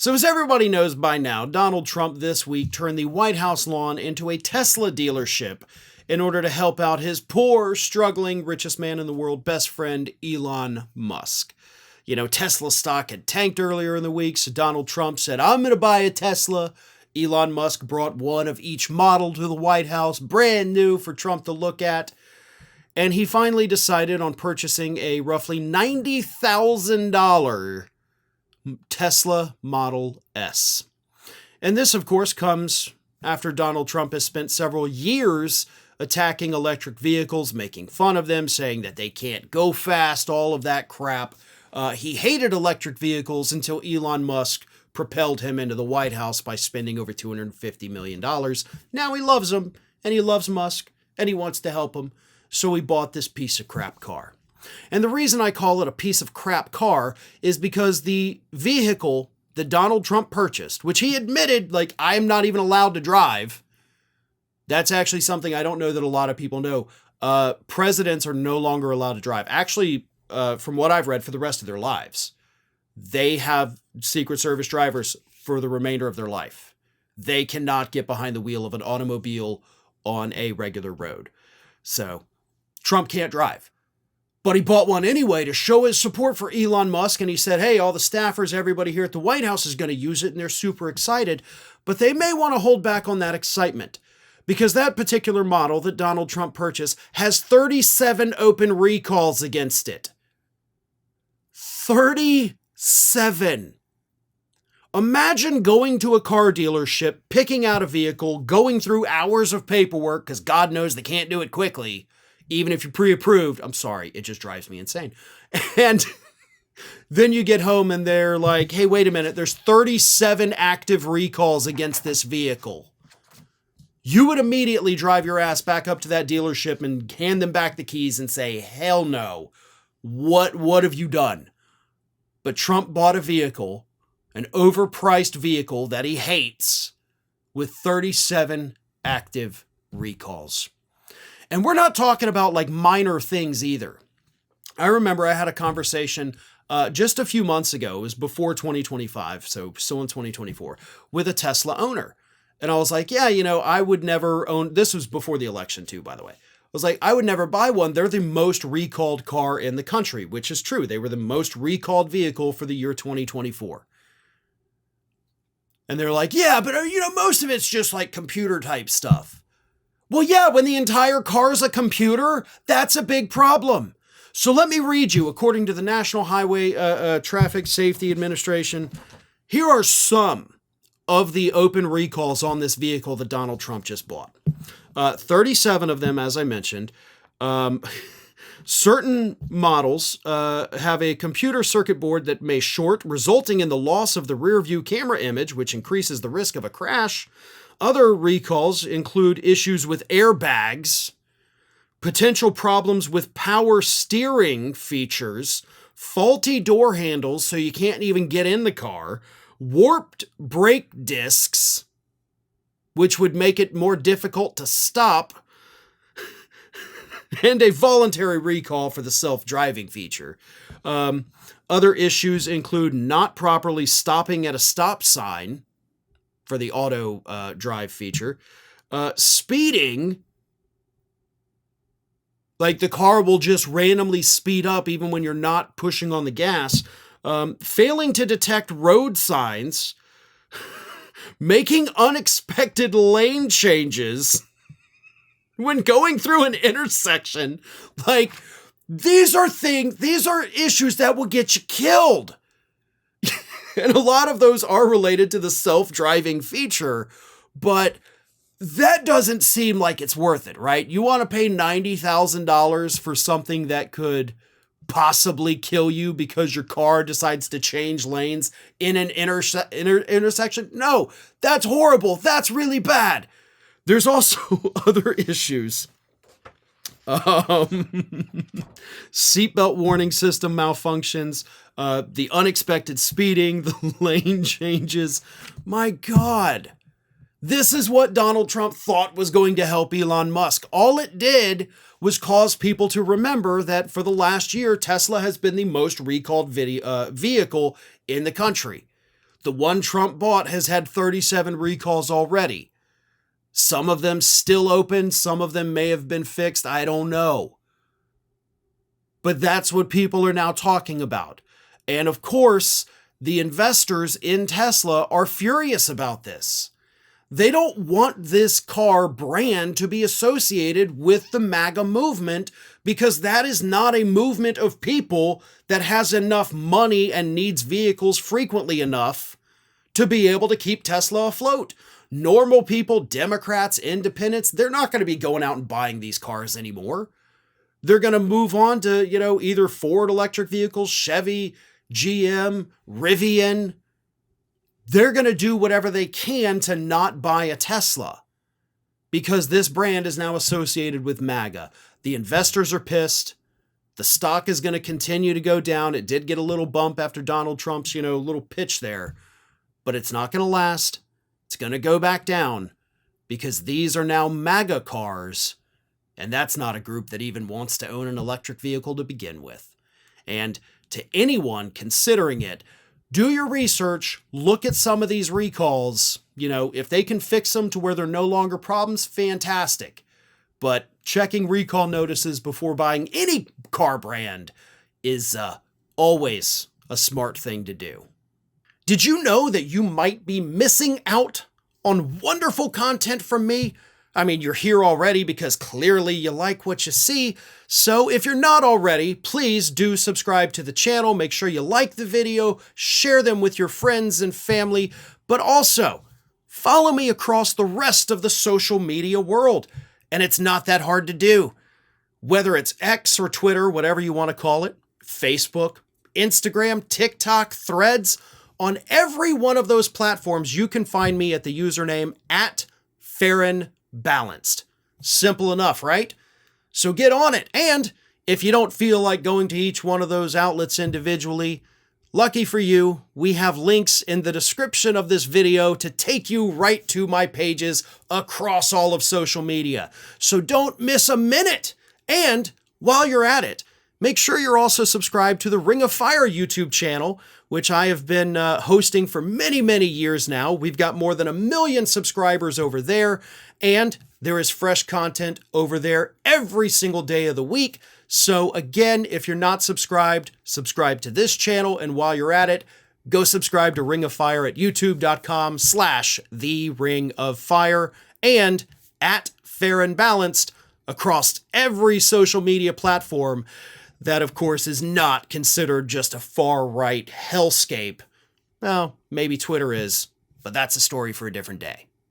So as everybody knows by now, Donald Trump this week turned the White House lawn into a Tesla dealership in order to help out his poor, struggling, richest man in the world best friend, Elon Musk. You know, Tesla stock had tanked earlier in the week, so Donald Trump said, I'm going to buy a Tesla. Elon Musk brought one of each model to the White House, brand new for Trump to look at. And he finally decided on purchasing a roughly $90,000 Tesla Model S. And this, of course, comes after Donald Trump has spent several years attacking electric vehicles, making fun of them, saying that they can't go fast, all of that crap. He hated electric vehicles until Elon Musk propelled him into the White House by spending over $250 million. Now he loves him, and he loves Musk, and he wants to help him, so he bought this piece of crap car. And the reason I call it a piece of crap car is because the vehicle that Donald Trump purchased, which he admitted, like, I'm not even allowed to drive. That's actually something I don't know that a lot of people know. Presidents are no longer allowed to drive. Actually, from what I've read, for the rest of their lives. They have Secret Service drivers for the remainder of their life. They cannot get behind the wheel of an automobile on a regular road. So Trump can't drive. But he bought one anyway to show his support for Elon Musk. And he said, hey, all the staffers, everybody here at the White House is going to use it. And they're super excited. But they may want to hold back on that excitement. Because that particular model that Donald Trump purchased has 37 open recalls against it. 37. Imagine going to a car dealership, picking out a vehicle, going through hours of paperwork, because God knows they can't do it quickly. Even if you're pre-approved, I'm sorry, it just drives me insane. And then you get home and they're like, hey, wait a minute, there's 37 active recalls against this vehicle. You would immediately drive your ass back up to that dealership and hand them back the keys and say, hell no, what have you done? But Trump bought a vehicle, an overpriced vehicle that he hates, with 37 active recalls. And we're not talking about like minor things either. I remember I had a conversation just a few months ago, it was before 2025, so still in 2024, with a Tesla owner. And I was like, yeah, you know, I would never own, this was before the election too, by the way. I was like, I would never buy one. They're the most recalled car in the country, which is true. They were the most recalled vehicle for the year 2024. And they're like, yeah, but you know, most of it's just like computer type stuff. Well, yeah, when the entire car is a computer, that's a big problem. So let me read you, according to the National Highway Traffic Safety Administration, here are some of the open recalls on this vehicle that Donald Trump just bought. 37 of them, as I mentioned. Certain models have a computer circuit board that may short, resulting in the loss of the rear view camera image, which increases the risk of a crash. Other recalls include issues with airbags, potential problems with power steering features, faulty door handles so you can't even get in the car, warped brake discs, which would make it more difficult to stop, and a voluntary recall for the self-driving feature. Other issues include not properly stopping at a stop sign for the auto drive feature, speeding, like the car will just randomly speed up even when you're not pushing on the gas, failing to detect road signs, making unexpected lane changes when going through an intersection. Like, these are issues that will get you killed. And a lot of those are related to the self-driving feature, but that doesn't seem like it's worth it, right? You want to pay $90,000 for something that could possibly kill you because your car decides to change lanes in an intersection? No, that's horrible. That's really bad. There's also other issues. Seatbelt warning system malfunctions, the unexpected speeding, the lane changes. My God, this is what Donald Trump thought was going to help Elon Musk. All it did was cause people to remember that for the last year, Tesla has been the most recalled vehicle in the country. The one Trump bought has had 37 recalls already. Some of them still open, some of them may have been fixed, I don't know. But that's what people are now talking about. And of course, the investors in Tesla are furious about this. They don't want this car brand to be associated with the MAGA movement because that is not a movement of people that has enough money and needs vehicles frequently enough to be able to keep Tesla afloat. Normal people, Democrats, independents, they're not going to be going out and buying these cars anymore. They're going to move on to, either Ford electric vehicles, Chevy, GM, Rivian. They're going to do whatever they can to not buy a Tesla because this brand is now associated with MAGA. The investors are pissed. The stock is going to continue to go down. It did get a little bump after Donald Trump's, little pitch there, but it's not going to last. It's going to go back down because these are now MAGA cars, and that's not a group that even wants to own an electric vehicle to begin with. And to anyone considering it, do your research, look at some of these recalls. If they can fix them to where they're no longer problems, fantastic. But checking recall notices before buying any car brand is always a smart thing to do. Did you know that you might be missing out on wonderful content from me? I mean, you're here already because clearly you like what you see. So if you're not already, please do subscribe to the channel. Make sure you like the video, share them with your friends and family, but also follow me across the rest of the social media world. And it's not that hard to do. Whether it's X or Twitter, whatever you want to call it, Facebook, Instagram, TikTok, Threads, on every one of those platforms, you can find me at the username @FarronBalanced. Simple enough, right? So get on it. And if you don't feel like going to each one of those outlets individually, lucky for you, we have links in the description of this video to take you right to my pages across all of social media. So don't miss a minute. And while you're at it, make sure you're also subscribed to the Ring of Fire YouTube channel, which I have been hosting for many, many years now. We've got more than 1 million subscribers over there, and there is fresh content over there every single day of the week. So again, if you're not subscribed, subscribe to this channel, and while you're at it, go subscribe to Ring of Fire at youtube.com/The Ring of Fire and @FarronBalanced across every social media platform. That, of course, is not considered just a far-right hellscape. Well, maybe Twitter is, but that's a story for a different day.